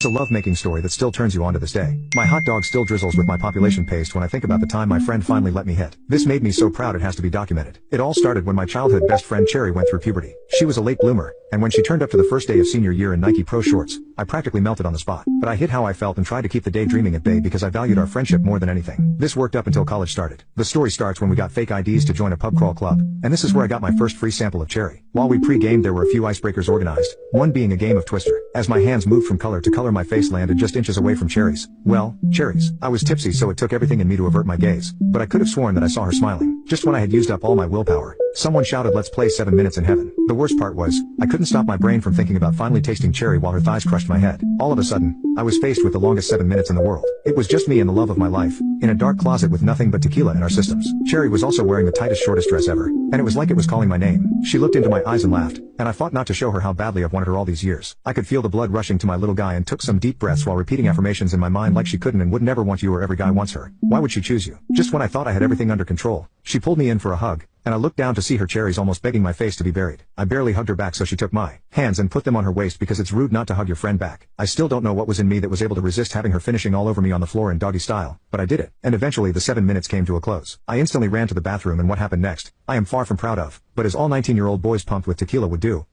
It's a love-making story that still turns you on to this day. My hot dog still drizzles with my population paste when I think about the time my friend finally let me hit. This made me so proud it has to be documented. It all started when my childhood best friend Cherry went through puberty. She was a late bloomer, and when she turned up to the first day of senior year in Nike Pro shorts, I practically melted on the spot. But I hid how I felt and tried to keep the daydreaming at bay because I valued our friendship more than anything. This worked up until college started. The story starts when we got fake IDs to join a pub crawl club, and this is where I got my first free sample of Cherry. While we pre-gamed there were a few icebreakers organized, one being a game of Twister. As my hands moved from color to color my face landed just inches away from Cherry's. Well, Cherry's. I was tipsy so it took everything in me to avert my gaze, but I could have sworn that I saw her smiling. Just when I had used up all my willpower, someone shouted, "Let's play 7 minutes in heaven." The worst part was, I couldn't stop my brain from thinking about finally tasting Cherry while her thighs crushed my head. All of a sudden, I was faced with the longest 7 minutes in the world. It was just me and the love of my life, in a dark closet with nothing but tequila in our systems. Cherry was also wearing the tightest shortest dress ever, and it was like it was calling my name. She looked into my eyes and laughed, and I fought not to show her how badly I've wanted her all these years. I could feel the blood rushing to my little guy and took some deep breaths while repeating affirmations in my mind like she couldn't and would never want you or every guy wants her. Why would she choose you? Just when I thought I had everything under control, she pulled me in for a hug, and I looked down to see her cherries almost begging my face to be buried. I barely hugged her back so she took my hands and put them on her waist because it's rude not to hug your friend back. I still don't know what was in me that was able to resist having her finishing all over me on the floor in doggy style, but I did it. And eventually the 7 minutes came to a close. I instantly ran to the bathroom and what happened next, I am far from proud of, but as all 19-year-old boys pumped with tequila would do,